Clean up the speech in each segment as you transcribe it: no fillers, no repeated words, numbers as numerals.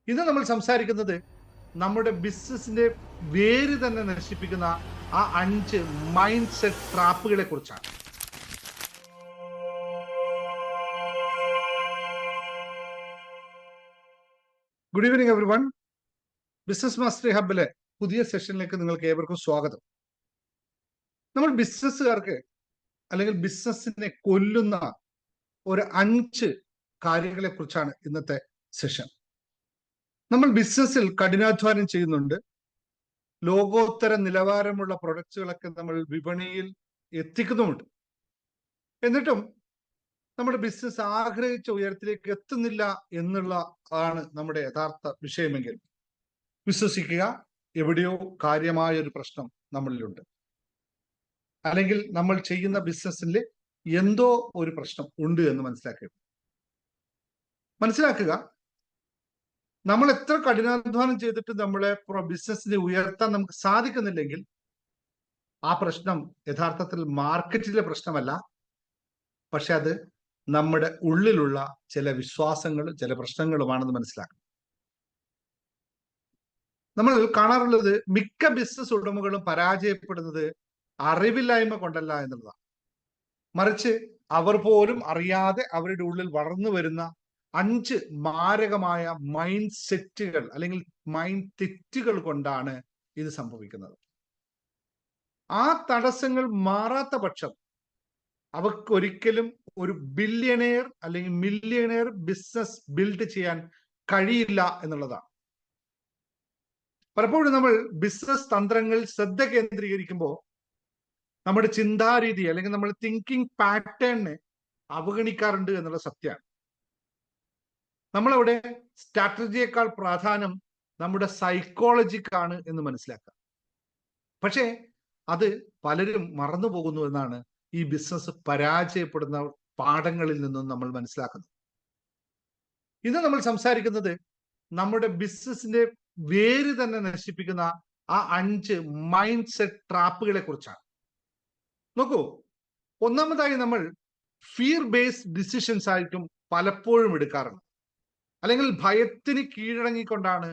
ഇന്ന് നമ്മൾ സംസാരിക്കുന്നത് നമ്മുടെ ബിസിനസിന്റെ വേര് തന്നെ നശിപ്പിക്കുന്ന ആ 5 മൈൻഡ് സെറ്റ് ട്രാപ്പുകളെ കുറിച്ചാണ്. Good evening everyone. Business mastery ഹബിലെ പുതിയ സെഷനിലേക്ക് നിങ്ങൾക്ക് ഏവർക്കും സ്വാഗതം. നമ്മൾ ബിസിനസ്സുകാർക്ക് അല്ലെങ്കിൽ ബിസിനസിനെ കൊല്ലുന്ന ഒരു 5 കാര്യങ്ങളെ കുറിച്ചാണ് ഇന്നത്തെ സെഷൻ. നമ്മൾ ബിസിനസ്സിൽ കഠിനാധ്വാനം ചെയ്യുന്നുണ്ട്. ലോകോത്തര നിലവാരമുള്ള പ്രൊഡക്റ്റുകളൊക്കെ നമ്മൾ വിപണിയിൽ എത്തിക്കുന്നുമുണ്ട്. എന്നിട്ടും നമ്മുടെ ബിസിനസ് ആഗ്രഹിച്ച ഉയരത്തിലേക്ക് എത്തുന്നില്ല എന്നുള്ള ആണ് നമ്മുടെ യഥാർത്ഥ വിഷയമെങ്കിൽ വിശ്വസിക്കുക, എവിടെയോ കാര്യമായ ഒരു പ്രശ്നം നമ്മളിലുണ്ട്. അല്ലെങ്കിൽ നമ്മൾ ചെയ്യുന്ന ബിസിനസ്സിൽ എന്തോ ഒരു പ്രശ്നം ഉണ്ട് എന്ന് മനസ്സിലാക്കുക. നമ്മൾ എത്ര കഠിനാധ്വാനം ചെയ്തിട്ട് നമ്മളെ ബിസിനസ്സിനെ ഉയർത്താൻ നമുക്ക് സാധിക്കുന്നില്ലെങ്കിൽ ആ പ്രശ്നം യഥാർത്ഥത്തിൽ മാർക്കറ്റിലെ പ്രശ്നമല്ല, പക്ഷെ അത് നമ്മുടെ ഉള്ളിലുള്ള ചില വിശ്വാസങ്ങൾ, ചില പ്രശ്നങ്ങളുമാണെന്ന് മനസ്സിലാക്കണം. നമ്മൾ കാണാറുള്ളത് മിക്ക ബിസിനസ് ഉടമകളും പരാജയപ്പെടുന്നത് അറിവില്ലായ്മ കൊണ്ടല്ല എന്നുള്ളതാണ്. മറിച്ച് അവർ പോലും അറിയാതെ അവരുടെ ഉള്ളിൽ വളർന്നു വരുന്ന 5 മാരകമായ മൈൻഡ് സെറ്റുകൾ അല്ലെങ്കിൽ മൈൻഡ് തെറ്റുകൾ കൊണ്ടാണ് ഇത് സംഭവിക്കുന്നത്. ആ തടസ്സങ്ങൾ മാറാത്ത പക്ഷം അവർക്കൊരിക്കലും ഒരു ബില്യണയർ അല്ലെങ്കിൽ മില്യണയർ ബിസിനസ് ബിൽഡ് ചെയ്യാൻ കഴിയില്ല എന്നുള്ളതാണ്. പലപ്പോഴും നമ്മൾ ബിസിനസ് തന്ത്രങ്ങൾ ശ്രദ്ധ കേന്ദ്രീകരിക്കുമ്പോൾ നമ്മുടെ ചിന്താരീതി അല്ലെങ്കിൽ നമ്മൾ തിങ്കിങ് പാറ്റേണിനെ അവഗണിക്കാറുണ്ട് എന്നുള്ള സത്യമാണ്. നമ്മളവിടെ സ്ട്രാറ്റജിയേക്കാൾ പ്രാധാന്യം നമ്മുടെ സൈക്കോളജിക്കാണ് എന്ന് മനസ്സിലാക്കുക. പക്ഷേ അത് പലരും മറന്നു പോകുന്നു എന്നാണ് ഈ ബിസിനസ് പരാജയപ്പെടുന്ന പാഠങ്ങളിൽ നിന്നും നമ്മൾ മനസ്സിലാക്കുന്നത്. ഇന്ന് നമ്മൾ സംസാരിക്കുന്നത് നമ്മുടെ ബിസിനസിന്റെ വേര് തന്നെ നശിപ്പിക്കുന്ന ആ 5 മൈൻഡ് സെറ്റ് ട്രാപ്പുകളെ കുറിച്ചാണ്. നോക്കൂ, ഒന്നാമതായി നമ്മൾ ഫിയർ ബേസ്ഡ് ഡിസിഷൻസ് ആയിരിക്കും പലപ്പോഴും എടുക്കാറുള്ളത്. അല്ലെങ്കിൽ ഭയത്തിന് കീഴടങ്ങിക്കൊണ്ടാണ്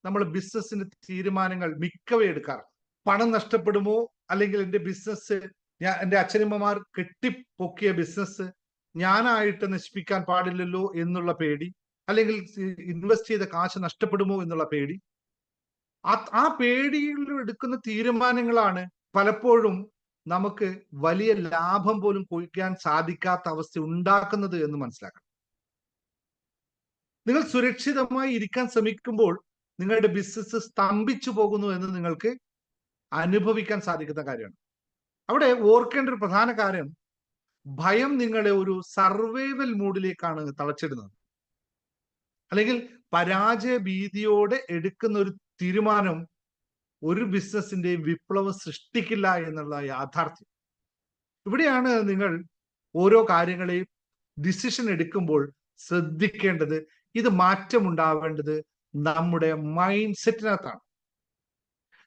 നമ്മൾ ബിസിനസിന്റെ തീരുമാനങ്ങൾ മിക്കവയും എടുക്കാറ്. പണം നഷ്ടപ്പെടുമോ, അല്ലെങ്കിൽ എൻ്റെ ബിസിനസ്, എൻ്റെ അച്ഛനമ്മമാർ കെട്ടിപ്പൊക്കിയ ബിസിനസ് ഞാനായിട്ട് നശിപ്പിക്കാൻ പാടില്ലല്ലോ എന്നുള്ള പേടി, അല്ലെങ്കിൽ ഇൻവെസ്റ്റ് ചെയ്ത കാശ് നഷ്ടപ്പെടുമോ എന്നുള്ള പേടി. ആ പേടിയിൽ എടുക്കുന്ന തീരുമാനങ്ങളാണ് പലപ്പോഴും നമുക്ക് വലിയ ലാഭം പോലും കൊയ്യാൻ സാധിക്കാത്ത അവസ്ഥ ഉണ്ടാക്കുന്നത് എന്ന് മനസ്സിലാക്കണം. നിങ്ങൾ സുരക്ഷിതമായി ഇരിക്കാൻ ശ്രമിക്കുമ്പോൾ നിങ്ങളുടെ ബിസിനസ് സ്തംഭിച്ചു പോകുന്നു എന്ന് നിങ്ങൾക്ക് അനുഭവിക്കാൻ സാധിക്കുന്ന കാര്യമാണ്. അവിടെ ഓർക്കേണ്ട ഒരു പ്രധാന കാര്യം, ഭയം നിങ്ങളെ ഒരു സർവൈവൽ മൂഡിലേക്കാണ് തളച്ചിടുന്നത്. അല്ലെങ്കിൽ പരാജയ ഭീതിയോടെ എടുക്കുന്ന ഒരു തീരുമാനം ഒരു ബിസിനസിന്റെ വിപ്ലവം സൃഷ്ടിക്കില്ല എന്നുള്ള യാഥാർത്ഥ്യം. ഇവിടെയാണ് നിങ്ങൾ ഓരോ കാര്യങ്ങളെയും ഡിസിഷൻ എടുക്കുമ്പോൾ ശ്രദ്ധിക്കേണ്ടത്. ഇത് മാറ്റമുണ്ടാവേണ്ടത് നമ്മുടെ മൈൻഡ് സെറ്റിനകത്താണ്.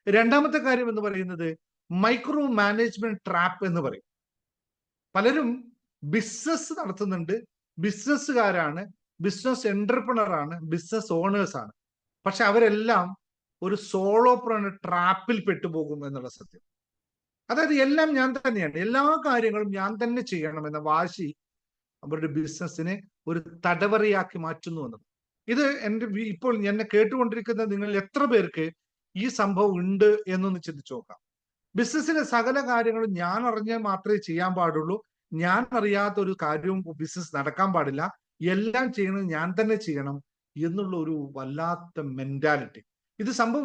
രണ്ടാമത്തെ കാര്യം എന്ന് പറയുന്നത് മൈക്രോ മാനേജ്മെന്റ് ട്രാപ്പ് എന്ന് പറയും. പലരും ബിസിനസ് നടത്തുന്നുണ്ട്, ബിസിനസ്സുകാരാണ്, ബിസിനസ് എന്റർപ്രണർ ആണ്, ബിസിനസ് ഓണേഴ്സ് ആണ്. പക്ഷെ അവരെല്ലാം ഒരു സോളോപ്രണർ ട്രാപ്പിൽ പെട്ടുപോകും എന്നുള്ള സത്യം. അതായത് എല്ലാം ഞാൻ തന്നെയാണ്, എല്ലാ കാര്യങ്ങളും ഞാൻ തന്നെ ചെയ്യണം എന്ന വാശി അവരുടെ ബിസിനസ്സിനെ ഒരു തടവറയാക്കി മാറ്റുന്നു എന്നത്. ഇത് ഇപ്പോൾ എന്നെ കേട്ടുകൊണ്ടിരിക്കുന്ന നിങ്ങൾ എത്ര പേർക്ക് ഈ സംഭവം ഉണ്ട് എന്നൊന്ന് ചിന്തിച്ചു നോക്കാം. ബിസിനസ്സിലെ സകല കാര്യങ്ങളും ഞാൻ അറിഞ്ഞാൽ മാത്രമേ ചെയ്യാൻ പാടുള്ളൂ, ഞാൻ അറിയാത്ത ഒരു കാര്യവും ബിസിനസ് നടക്കാൻ പാടില്ല, എല്ലാം ചെയ്യണം ഞാൻ തന്നെ ചെയ്യണം എന്നുള്ള ഒരു വല്ലാത്ത മെന്റാലിറ്റി.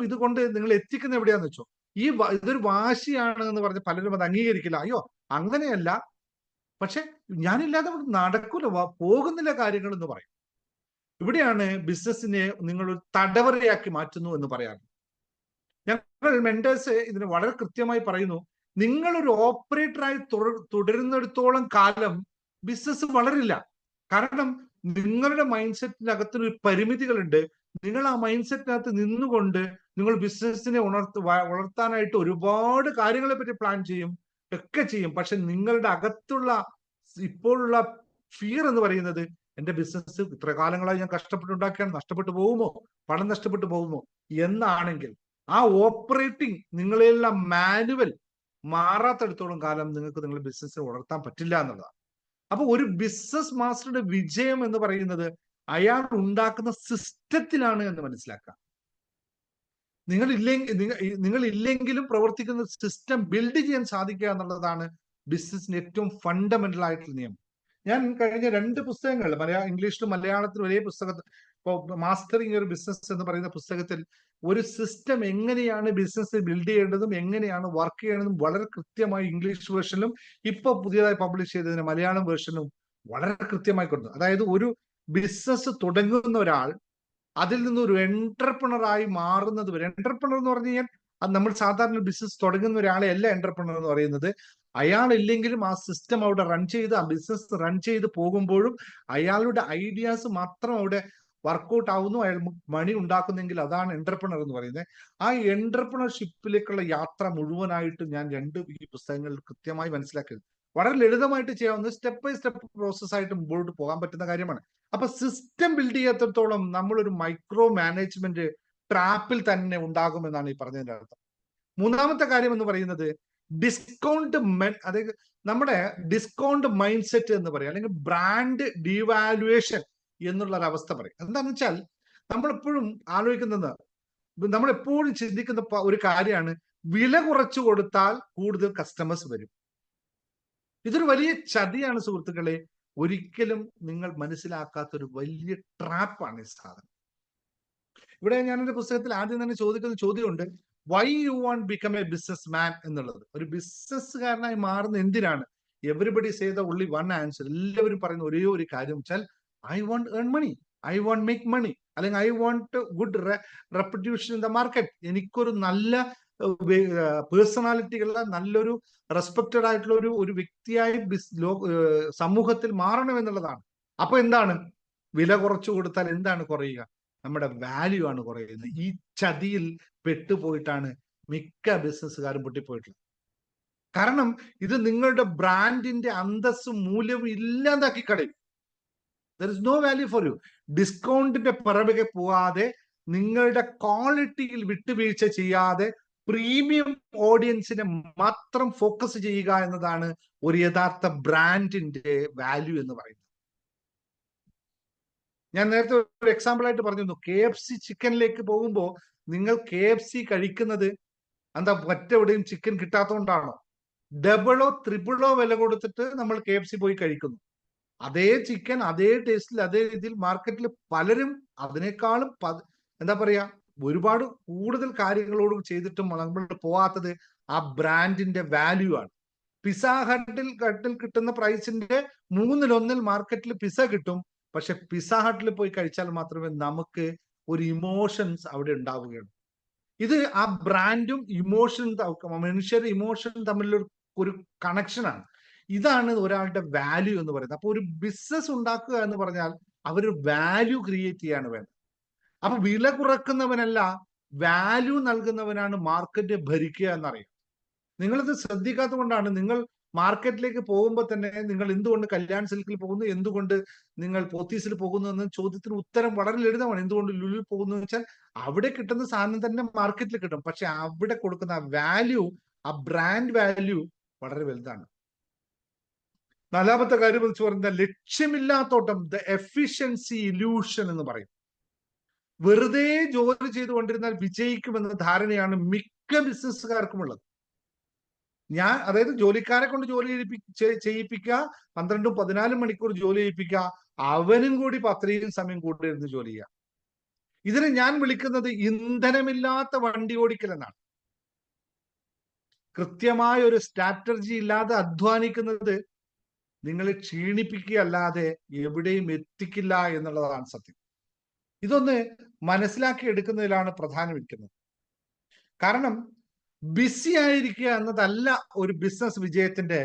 ഇതുകൊണ്ട് നിങ്ങൾ എത്തിക്കുന്ന എവിടെയാന്ന് വെച്ചോ, ഇതൊരു വാശിയാണ് എന്ന് പറഞ്ഞ് പലരും അത് അംഗീകരിക്കില്ല. അയ്യോ അങ്ങനെയല്ല, പക്ഷെ ഞാനില്ലാതെ നടക്കൂല, പോകുന്നില്ല കാര്യങ്ങൾ എന്ന് പറയും. ഇവിടെയാണ് ബിസിനസ്സിനെ നിങ്ങൾ ഒരു തടവറയാക്കി മാറ്റുന്നു എന്ന് പറയാറ്. ഞങ്ങൾ മെന്റേഴ്സ് ഇതിന് വളരെ കൃത്യമായി പറയുന്നു, നിങ്ങളൊരു ഓപ്പറേറ്ററായി തുടരുന്നിടത്തോളം കാലം ബിസിനസ് വളരില്ല. കാരണം നിങ്ങളുടെ മൈൻഡ് സെറ്റിനകത്തിന് ഒരു പരിമിതികളുണ്ട്. നിങ്ങൾ ആ മൈൻഡ് സെറ്റിനകത്ത് നിന്നുകൊണ്ട് നിങ്ങൾ ബിസിനസ്സിനെ വളർത്താനായിട്ട് ഒരുപാട് കാര്യങ്ങളെ പറ്റി പ്ലാൻ ചെയ്യും, ഒക്കെ ചെയ്യും. പക്ഷെ നിങ്ങളുടെ അകത്തുള്ള ഇപ്പോഴുള്ള ഫിയർ എന്ന് പറയുന്നത്, എന്റെ ബിസിനസ് ഇത്ര കാലങ്ങളായി ഞാൻ കഷ്ടപ്പെട്ടുണ്ടാക്കിയാണ്, നഷ്ടപ്പെട്ടു പോകുമോ, പണം നഷ്ടപ്പെട്ടു പോകുമോ എന്നാണെങ്കിൽ ആ ഓപ്പറേറ്റിംഗ് നിങ്ങളെല്ലാം മാനുവൽ മാറാത്തടത്തോളം കാലം നിങ്ങൾക്ക് നിങ്ങളുടെ ബിസിനസ് വളർത്താൻ പറ്റില്ല എന്നുള്ളതാണ്. അപ്പൊ ഒരു ബിസിനസ് മാസ്റ്ററുടെ വിജയം എന്ന് പറയുന്നത് അയാൾ ഉണ്ടാക്കുന്ന സിസ്റ്റത്തിലാണ് എന്ന് മനസ്സിലാക്കാം. നിങ്ങൾ ഇല്ലെങ്കിലും പ്രവർത്തിക്കുന്ന സിസ്റ്റം ബിൽഡ് ചെയ്യാൻ സാധിക്കുക എന്നുള്ളതാണ് ബിസിനസിന് ഏറ്റവും ഫണ്ടമെന്റൽ ആയിട്ടുള്ള നിയമം. ഞാൻ കഴിഞ്ഞ 2 പുസ്തകങ്ങൾ ഇംഗ്ലീഷിലും മലയാളത്തിലും ഒരേ പുസ്തകത്തിൽ, ഇപ്പോൾ മാസ്റ്ററിങ് ഒരു ബിസിനസ് എന്ന് പറയുന്ന പുസ്തകത്തിൽ ഒരു സിസ്റ്റം എങ്ങനെയാണ് ബിസിനസ് ബിൽഡ് ചെയ്യേണ്ടതും എങ്ങനെയാണ് വർക്ക് ചെയ്യേണ്ടതും വളരെ കൃത്യമായി ഇംഗ്ലീഷ് വേർഷനിലും ഇപ്പൊ പുതിയതായി പബ്ലിഷ് ചെയ്തതിന് മലയാളം വേർഷനിലും വളരെ കൃത്യമായി കൊടുത്തു. അതായത് ഒരു ബിസിനസ് തുടങ്ങുന്ന ഒരാൾ അതിൽ നിന്ന് ഒരു എന്റർപ്രണറായി മാറുന്നത് വരെ, എന്റർപ്രണർ എന്ന് പറഞ്ഞു കഴിഞ്ഞാൽ അത് നമ്മൾ സാധാരണ ബിസിനസ് തുടങ്ങുന്ന ഒരാളെ അല്ല എന്റർപ്രണർ എന്ന് പറയുന്നത്. അയാളില്ലെങ്കിലും ആ സിസ്റ്റം അവിടെ റൺ ചെയ്ത് ആ ബിസിനസ് റൺ ചെയ്ത് പോകുമ്പോഴും അയാളുടെ ഐഡിയാസ് മാത്രം അവിടെ വർക്കൗട്ട് ആവുന്നു, അയാൾ മണി ഉണ്ടാക്കുന്നെങ്കിൽ അതാണ് എന്റർപ്രണർ എന്ന് പറയുന്നത്. ആ എന്റർപ്രണർഷിപ്പിലേക്കുള്ള യാത്ര മുഴുവനായിട്ട് ഞാൻ ഈ പുസ്തകങ്ങളിൽ കൃത്യമായി മനസ്സിലാക്കിയത്. വളരെ ലളിതമായിട്ട് ചെയ്യാവുന്ന സ്റ്റെപ്പ് ബൈ സ്റ്റെപ്പ് പ്രോസസ് ആയിട്ട് മുമ്പോട്ട് പോകാൻ പറ്റുന്ന കാര്യമാണ്. അപ്പൊ സിസ്റ്റം ബിൽഡ് ചെയ്യാത്തടത്തോളം നമ്മളൊരു മൈക്രോ മാനേജ്മെന്റ് ട്രാപ്പിൽ തന്നെ ഉണ്ടാകുമെന്നാണ് ഈ പറഞ്ഞതിന്റെ അർത്ഥം. മൂന്നാമത്തെ കാര്യം എന്ന് പറയുന്നത് ഡിസ്കൗണ്ട്, അതായത് നമ്മുടെ ഡിസ്കൗണ്ട് മൈൻഡ് സെറ്റ് എന്ന് പറയും, അല്ലെങ്കിൽ ബ്രാൻഡ് ഡീവാലുവേഷൻ എന്നുള്ള ഒരു അവസ്ഥ പറയും. എന്താണെന്ന് വെച്ചാൽ നമ്മളെപ്പോഴും ആലോചിക്കുന്നത്, നമ്മളെപ്പോഴും ചിന്തിക്കുന്ന ഒരു കാര്യമാണ്, വില കുറച്ചു കൊടുത്താൽ കൂടുതൽ കസ്റ്റമേഴ്സ് വരും. ഇതൊരു വലിയ ചതിയാണ് സുഹൃത്തുക്കളെ. ഒരിക്കലും നിങ്ങൾ മനസ്സിലാക്കാത്തൊരു വലിയ ട്രാപ്പാണ് ഈ സാധനം. ഇവിടെ ഞാനൊരു പുസ്തകത്തിൽ ആദ്യം തന്നെ ചോദിക്കുന്ന ചോദ്യമുണ്ട്, why you want become a business man എന്നുള്ളത്. ഒരു ബിസിനസ്സുകാരനായി മാറുന്ന എന്തിനാണ്? Everybody say the only one answer. എല്ലാവരും പറയുന്ന ഒരേ ഒരു കാര്യം വെച്ചാൽ I want earn money, I want make money, അല്ലെങ്കിൽ I want good reputation in the market. എനിക്കൊരു നല്ല പേഴ്സണാലിറ്റിയുള്ള നല്ലൊരു റെസ്പെക്റ്റഡ് ആയിട്ടുള്ള ഒരു വ്യക്തിയായി സമൂഹത്തിൽ മാറണം എന്നുള്ളതാണ്. അപ്പൊ എന്താണ്? വില കുറച്ചു കൊടുത്താൽ എന്താണ് കുറയുക? നമ്മുടെ വാല്യൂ ആണ് കുറയുന്നത്. ഈ ചതിയിൽ പെട്ടുപോയിട്ടാണ് മിക്ക ബിസിനസ്സുകാരും പൊട്ടിപ്പോയിട്ടുള്ളത്. കാരണം ഇത് നിങ്ങളുടെ ബ്രാൻഡിന്റെ അന്തസ്സും മൂല്യവും ഇല്ലാതാക്കി കളയും. There is no value for you. ഡിസ്കൗണ്ടിന്റെ പിറകെ പോവാതെ, നിങ്ങളുടെ ക്വാളിറ്റിയിൽ വിട്ടുവീഴ്ച ചെയ്യാതെ പ്രീമിയം ഓഡിയൻസിനെ മാത്രം ഫോക്കസ് ചെയ്യുക എന്നതാണ് ഒരു യഥാർത്ഥ ബ്രാൻഡിന്റെ വാല്യൂ എന്ന് പറയുന്നത്. ഞാൻ നേരത്തെ ഒരു എക്സാമ്പിൾ ആയിട്ട് പറഞ്ഞിരുന്നു, KFC ചിക്കനിലേക്ക് പോകുമ്പോൾ നിങ്ങൾ KFC കഴിക്കുന്നത് എന്താ, മറ്റെവിടെയും ചിക്കൻ കിട്ടാത്തതുകൊണ്ടാണോ? ഡബിളോ ട്രിപ്പിളോ വില കൊടുത്തിട്ട് നമ്മൾ KFC പോയി കഴിക്കുന്നു. അതേ ചിക്കൻ അതേ ടേസ്റ്റിൽ അതേ രീതിയിൽ മാർക്കറ്റിൽ പലരും അതിനേക്കാളും എന്താ പറയാ, ഒരുപാട് കൂടുതൽ കാര്യങ്ങളോട് ചെയ്തിട്ടും നമ്മൾ പോവാത്തത് ആ ബ്രാൻഡിന്റെ വാല്യൂ ആണ്. പിസ്സ ഹട്ടിൽ കിട്ടുന്ന പ്രൈസിന്റെ 1/3 മാർക്കറ്റിൽ പിസ്സ കിട്ടും. പക്ഷെ പിസ്സ ഹട്ടിൽ പോയി കഴിച്ചാൽ മാത്രമേ നമുക്ക് ഒരു ഇമോഷൻസ് അവിടെ ഉണ്ടാവുകയുള്ളൂ. ഇത് ആ ബ്രാൻഡും മനുഷ്യരുടെ ഇമോഷനും തമ്മിലുള്ള ഒരു കണക്ഷനാണ്. ഇതാണ് ഒരാളുടെ വാല്യൂ എന്ന് പറയുന്നത്. അപ്പൊ ഒരു ബിസിനസ് ഉണ്ടാക്കുക എന്ന് പറഞ്ഞാൽ അവര് വാല്യൂ ക്രിയേറ്റ് ചെയ്യാണ് വേണ്ടത്. അപ്പൊ വില കുറക്കുന്നവനല്ല, വാല്യൂ നൽകുന്നവനാണ് മാർക്കറ്റ് ഭരിക്കുക എന്നറിയാം. നിങ്ങളിത് ശ്രദ്ധിക്കാത്തത് കൊണ്ടാണ് നിങ്ങൾ മാർക്കറ്റിലേക്ക് പോകുമ്പോൾ തന്നെ നിങ്ങൾ എന്തുകൊണ്ട് കല്യാൺ സിൽക്കിൽ പോകുന്നു, എന്തുകൊണ്ട് നിങ്ങൾ പോത്തീസിൽ പോകുന്നു എന്ന ചോദ്യത്തിന് ഉത്തരം വളരെ ലളിതമാണ്. എന്തുകൊണ്ട് ലുലുവിൽ പോകുന്നു എന്ന് വെച്ചാൽ അവിടെ കിട്ടുന്ന സാധനം തന്നെ മാർക്കറ്റിൽ കിട്ടും. പക്ഷെ അവിടെ കൊടുക്കുന്ന ആ വാല്യൂ, ആ ബ്രാൻഡ് വാല്യൂ വളരെ വലുതാണ്. നാലാമത്തെ കാര്യം വെച്ച് പറഞ്ഞാൽ ലക്ഷ്യമില്ലാത്തോട്ടം, ദ എഫിഷ്യൻസി ഇല്യൂഷൻ എന്ന് പറയും. വെറുതെ ജോലി ചെയ്തുകൊണ്ടിരുന്നാൽ വിജയിക്കുമെന്ന ധാരണയാണ് മിക്ക ബിസിനസ്സുകാർക്കും ഉള്ളത്. അതായത് ജോലിക്കാരെ കൊണ്ട് ജോലി ചെയ്യിപ്പിക്കുക, 12-14 മണിക്കൂർ ജോലി ചെയ്യിപ്പിക്കുക, അവനും കൂടി അത്രയും സമയം കൂടെ ഇരുന്ന് ജോലി ചെയ്യുക. ഇതിനെ ഞാൻ വിളിക്കുന്നത് ഇന്ധനമില്ലാത്ത വണ്ടി ഓടിക്കൽ എന്നാണ്. കൃത്യമായ ഒരു സ്ട്രാറ്റജി ഇല്ലാതെ അധ്വാനിക്കുന്നത് നിങ്ങളെ ക്ഷീണിപ്പിക്കുകയല്ലാതെ എവിടെയും എത്തിക്കില്ല എന്നുള്ളതാണ് സത്യം. ഇതൊന്ന് മനസ്സിലാക്കി എടുക്കുന്നതിലാണ് പ്രധാനം ഇരിക്കുന്നത്. കാരണം ബിസി ആയിരിക്കുക എന്നതല്ല ഒരു ബിസിനസ് വിജയത്തിന്റെ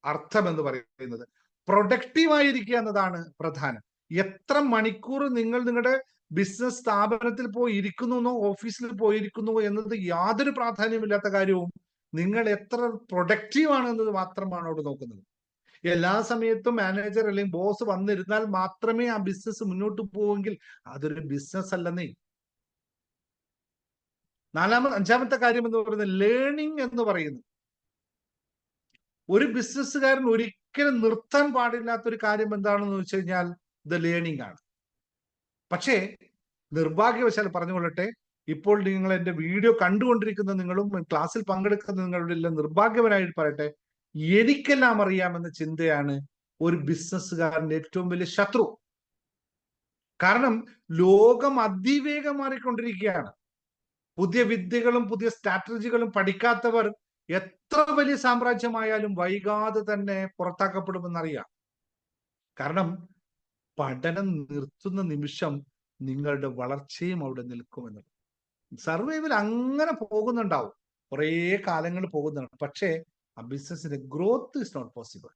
അർത്ഥം എന്ന് പറയുന്നത്. പ്രൊഡക്റ്റീവ് ആയിരിക്കുക എന്നതാണ് പ്രധാനം. എത്ര മണിക്കൂർ നിങ്ങൾ നിങ്ങളുടെ ബിസിനസ് സ്ഥാപനത്തിൽ പോയി ഇരിക്കുന്നു, ഓഫീസിൽ പോയിരിക്കുന്നു എന്നത് യാതൊരു പ്രാധാന്യമില്ലാത്ത കാര്യവും നിങ്ങൾ എത്ര പ്രൊഡക്റ്റീവ് ആണ് എന്നത് മാത്രമാണ് അവിടെ നോക്കുന്നത്. എല്ലാ സമയത്തും മാനേജർ അല്ലെങ്കിൽ ബോസ് വന്നിരുന്നാൽ മാത്രമേ ആ ബിസിനസ് മുന്നോട്ട് പോവെങ്കിൽ അതൊരു ബിസിനസ് അല്ലെന്നേ. അഞ്ചാമത്തെ കാര്യം എന്ന് പറയുന്നത് ലേണിംഗ് എന്ന് പറയുന്നത്. ഒരു ബിസിനസ്സുകാരൻ ഒരിക്കലും നിർത്താൻ പാടില്ലാത്ത ഒരു കാര്യം എന്താണെന്ന് വെച്ച് കഴിഞ്ഞാൽ ഇത് ലേണിംഗ് ആണ്. പക്ഷേ നിർഭാഗ്യവശാൽ പറഞ്ഞുകൊള്ളട്ടെ, ഇപ്പോൾ നിങ്ങൾ എന്റെ വീഡിയോ കണ്ടുകൊണ്ടിരിക്കുന്ന നിങ്ങളും ക്ലാസ്സിൽ പങ്കെടുക്കുന്ന നിങ്ങളുടെ എല്ലാം നിർഭാഗ്യവനായിട്ട് പറയട്ടെ, എനിക്കെല്ലാം അറിയാമെന്ന ചിന്തയാണ് ഒരു ബിസിനസ്സുകാരന്റെ ഏറ്റവും വലിയ ശത്രു. കാരണം ലോകം അതിവേഗം മാറിക്കൊണ്ടിരിക്കുകയാണ്. പുതിയ വിദ്യകളും പുതിയ സ്ട്രാറ്റജികളും പഠിക്കാത്തവർ എത്ര വലിയ സാമ്രാജ്യമായാലും വൈകാതെ തന്നെ പുറത്താക്കപ്പെടുമെന്നറിയാം. കാരണം പഠനം നിർത്തുന്ന നിമിഷം നിങ്ങളുടെ വളർച്ചയും അവിടെ നിൽക്കുമെന്നത്. സർവൈവൽ അങ്ങനെ പോകുന്നുണ്ടാവും, കുറേ കാലങ്ങൾ പോകുന്നുണ്ട്. പക്ഷേ ആ ബിസിനസിന്റെ ഗ്രോത്ത് ഇസ് നോട്ട് പോസിബിൾ.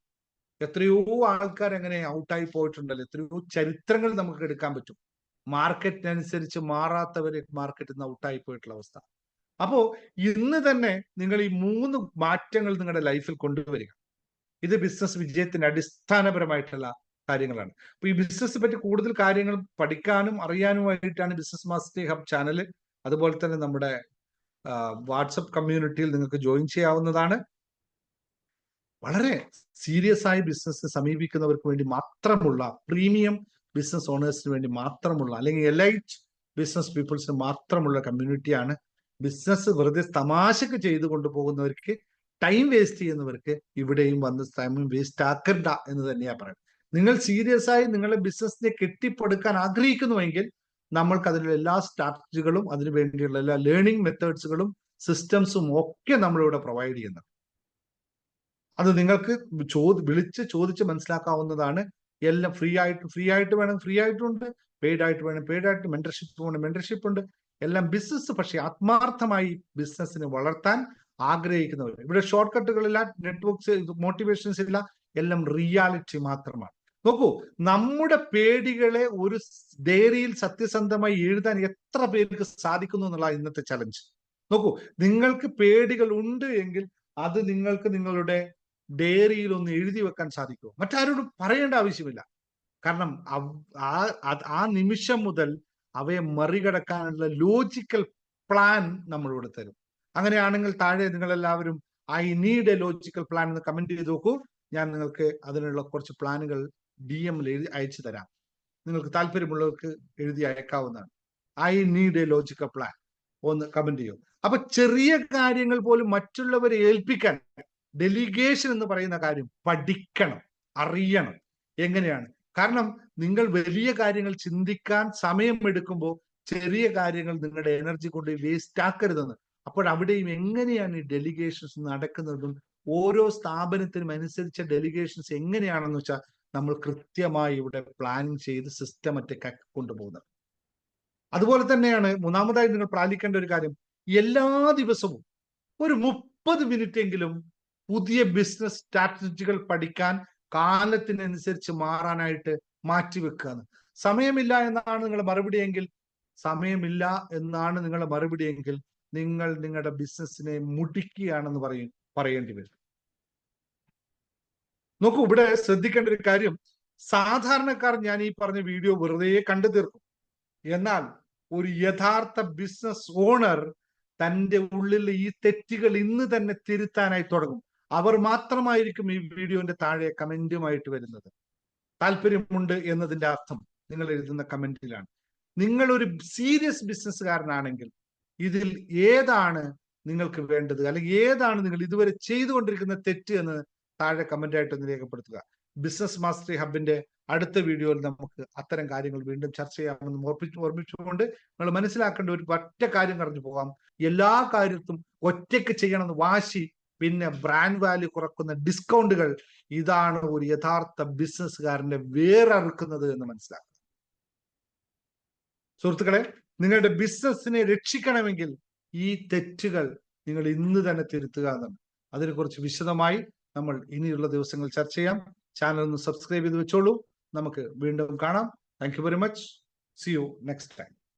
എത്രയോ ആൾക്കാർ അങ്ങനെ ഔട്ടായി പോയിട്ടുണ്ടല്ലോ, എത്രയോ ചരിത്രങ്ങൾ നമുക്ക് എടുക്കാൻ പറ്റും. മാർക്കറ്റിനനുസരിച്ച് മാറാത്തവര് മാർക്കറ്റിൽ നിന്ന് ഔട്ടായി പോയിട്ടുള്ള അവസ്ഥ. അപ്പോ ഇന്ന് തന്നെ നിങ്ങൾ ഈ 3 മാറ്റങ്ങൾ നിങ്ങളുടെ ലൈഫിൽ കൊണ്ടുവരിക. ഇത് ബിസിനസ് വിജയത്തിന്റെ അടിസ്ഥാനപരമായിട്ടുള്ള കാര്യങ്ങളാണ്. അപ്പൊ ഈ ബിസിനസ് പറ്റി കൂടുതൽ കാര്യങ്ങൾ പഠിക്കാനും അറിയാനുമായിട്ടാണ് ബിസിനസ് മാസ്റ്ററി ഹബ് ചാനൽ, അതുപോലെ തന്നെ നമ്മുടെ വാട്സപ്പ് കമ്മ്യൂണിറ്റിയിൽ നിങ്ങൾക്ക് ജോയിൻ ചെയ്യാവുന്നതാണ്. വളരെ സീരിയസ് ആയി ബിസിനസ് സമീപിക്കുന്നവർക്ക് വേണ്ടി മാത്രമുള്ള, പ്രീമിയം ബിസിനസ് ഓണേഴ്സിന് വേണ്ടി മാത്രമുള്ള, അല്ലെങ്കിൽ എലൈറ്റ് ബിസിനസ് പീപ്പിൾസിന് മാത്രമുള്ള കമ്മ്യൂണിറ്റിയാണ്. ബിസിനസ് വെറുതെ തമാശക്ക് ചെയ്തു കൊണ്ടുപോകുന്നവർക്ക്, ടൈം വേസ്റ്റ് ചെയ്യുന്നവർക്ക് ഇവിടെയും വന്ന് ടൈം വേസ്റ്റ് ആക്കണ്ട എന്ന് തന്നെയാ പറയുന്നത്. നിങ്ങൾ സീരിയസ് ആയി നിങ്ങളുടെ ബിസിനസിനെ കെട്ടിപ്പടുക്കാൻ ആഗ്രഹിക്കുന്നുവെങ്കിൽ നമ്മൾക്ക് അതിലുള്ള എല്ലാ സ്ട്രാറ്റജികളും അതിനു വേണ്ടിയുള്ള എല്ലാ ലേണിംഗ് മെത്തേഡ്സുകളും സിസ്റ്റംസും ഒക്കെ നമ്മളിവിടെ പ്രൊവൈഡ് ചെയ്യുന്നത്. അത് നിങ്ങൾക്ക് വിളിച്ച് ചോദിച്ച് മനസ്സിലാക്കാവുന്നതാണ്. എല്ലാം ഫ്രീ ആയിട്ട് വേണം, ഫ്രീ ആയിട്ടുണ്ട്. പെയ്ഡ് ആയിട്ട് വേണം, പെയ്ഡ് ആയിട്ട്. മെന്റർഷിപ്പ് വേണം, മെന്റർഷിപ്പ് ഉണ്ട്. എല്ലാം ബിസിനസ്. പക്ഷെ ആത്മാർത്ഥമായി ബിസിനസിനെ വളർത്താൻ ആഗ്രഹിക്കുന്നവർ. ഇവിടെ ഷോർട്ട് കട്ടുകളില്ല, നെറ്റ്വർക്ക്സ്, മോട്ടിവേഷൻസ് ഇല്ല, എല്ലാം റിയാലിറ്റി മാത്രമാണ്. നോക്കൂ, നമ്മുടെ പേടികളെ ഒരു ഡയറിയിൽ സത്യസന്ധമായി എഴുതാൻ എത്ര പേർക്ക് സാധിക്കുന്നു എന്നുള്ള ഇന്നത്തെ ചലഞ്ച്. നോക്കൂ, നിങ്ങൾക്ക് പേടികൾ ഉണ്ട് എങ്കിൽ അത് നിങ്ങൾക്ക് നിങ്ങളുടെ ഡയറിയിൽ ഒന്ന് എഴുതി വെക്കാൻ സാധിക്കുമോ? മറ്റാരോടും പറയേണ്ട ആവശ്യമില്ല. കാരണം ആ നിമിഷം മുതൽ അവയെ മറികടക്കാനുള്ള ലോജിക്കൽ പ്ലാൻ നമ്മളിവിടെ തരും. അങ്ങനെയാണെങ്കിൽ താഴെ നിങ്ങളെല്ലാവരും I need a logical plan എന്ന് കമന്റ് ചെയ്ത് നോക്കൂ. ഞാൻ നിങ്ങൾക്ക് അതിനുള്ള കുറച്ച് പ്ലാനുകൾ DM-ൽ എഴുതി അയച്ചു തരാം. നിങ്ങൾക്ക് താല്പര്യമുള്ളവർക്ക് എഴുതി അയക്കാവുന്നതാണ്. I need a logical plan ഒന്ന് കമന്റ് ചെയ്യൂ. അപ്പൊ ചെറിയ കാര്യങ്ങൾ പോലും മറ്റുള്ളവരെ ഏൽപ്പിക്കാൻ, ഡെലിഗേഷൻ എന്ന് പറയുന്ന കാര്യം പഠിക്കണം, അറിയണം. എങ്ങനെയാണ്? കാരണം നിങ്ങൾ വലിയ കാര്യങ്ങൾ ചിന്തിക്കാൻ സമയമെടുക്കുമ്പോൾ ചെറിയ കാര്യങ്ങൾ നിങ്ങളുടെ എനർജി കൊണ്ട് വേസ്റ്റ് ആക്കരുതെന്ന്. അപ്പോൾ അവിടെയും എങ്ങനെയാണ് ഈ ഡെലിഗേഷൻസ് നടക്കുന്നതും ഓരോ സ്ഥാപനത്തിനും അനുസരിച്ച ഡെലിഗേഷൻസ് എങ്ങനെയാണെന്ന് വെച്ചാൽ നമ്മൾ കൃത്യമായി ഇവിടെ പ്ലാനിങ് ചെയ്ത് സിസ്റ്റമാറ്റിക് ആക്കി കൊണ്ടുപോകുന്നത്. അതുപോലെ തന്നെയാണ് മൂന്നാമതായി നിങ്ങൾ പാലിക്കേണ്ട ഒരു കാര്യം, എല്ലാ ദിവസവും ഒരു 30 മിനിറ്റ് എങ്കിലും പുതിയ ബിസിനസ് സ്ട്രാറ്റജികൾ പഠിക്കാൻ, കാലത്തിനനുസരിച്ച് മാറാനായിട്ട് മാറ്റിവെക്കുക. സമയമില്ല എന്നാണ് നിങ്ങളുടെ മറുപടിയെങ്കിൽ, സമയമില്ല എന്നാണ് നിങ്ങളുടെ മറുപടിയെങ്കിൽ നിങ്ങൾ നിങ്ങളുടെ ബിസിനസ്സിനെ മുടിക്കുകയാണെന്ന് പറയേണ്ടി വരും. നോക്കൂ, ഇവിടെ ശ്രദ്ധിക്കേണ്ട ഒരു കാര്യം, സാധാരണക്കാർ ഞാൻ ഈ പറഞ്ഞ വീഡിയോ വെറുതെ കണ്ടു തീർക്കും. എന്നാൽ ഒരു യഥാർത്ഥ ബിസിനസ് ഓണർ തന്റെ ഉള്ളിൽ ഈ തെറ്റുകൾ ഇന്ന് തന്നെ തിരുത്താനായി തുടങ്ങും. അവർ മാത്രമായിരിക്കും ഈ വീഡിയോന്റെ താഴെ കമന്റുമായിട്ട് വരുന്നത്. താല്പര്യമുണ്ട് എന്നതിന്റെ അർത്ഥം നിങ്ങൾ എഴുതുന്ന കമന്റിലാണ്. നിങ്ങൾ ഒരു സീരിയസ് ബിസിനസ്സുകാരനാണെങ്കിൽ ഇതിൽ ഏതാണ് നിങ്ങൾക്ക് വേണ്ടത്, അല്ലെങ്കിൽ ഏതാണ് നിങ്ങൾ ഇതുവരെ ചെയ്തുകൊണ്ടിരിക്കുന്ന തെറ്റ് എന്ന് താഴെ കമന്റ് ആയിട്ടൊന്ന് രേഖപ്പെടുത്തുക. ബിസിനസ് മാസ്റ്ററി ഹബിന്റെ അടുത്ത വീഡിയോയിൽ നമുക്ക് അത്തരം കാര്യങ്ങൾ വീണ്ടും ചർച്ച ചെയ്യാമെന്ന് ഓർമ്മിച്ചുകൊണ്ട് നിങ്ങൾ മനസ്സിലാക്കേണ്ട ഒരു ഒറ്റ കാര്യം പറഞ്ഞു പോകാം. എല്ലാ കാര്യത്തും ഒറ്റയ്ക്ക് ചെയ്യണമെന്ന് വാശി, പിന്നെ ബ്രാൻഡ് വാല്യൂ കുറക്കുന്ന ഡിസ്കൗണ്ടുകൾ, ഇതാണ് ഒരു യഥാർത്ഥ ബിസിനസ്സുകാരനെ വേററുക്കുന്നത് എന്ന് മനസ്സിലാക്കുക. സുഹൃത്തുക്കളെ, നിങ്ങളുടെ ബിസിനസ്സിനെ രക്ഷിക്കണമെങ്കിൽ ഈ തെറ്റുകൾ നിങ്ങൾ ഇന്ന് തന്നെ തിരുത്തുക എന്നാണ്. അതിനെക്കുറിച്ച് വിശദമായി നമ്മൾ ഇനിയുള്ള ദിവസങ്ങൾ ചർച്ച ചെയ്യാം. ചാനൽ ഒന്ന് സബ്സ്ക്രൈബ് ചെയ്ത് വെച്ചോളൂ. നമുക്ക് വീണ്ടും കാണാം. Thank you very much. C you next time.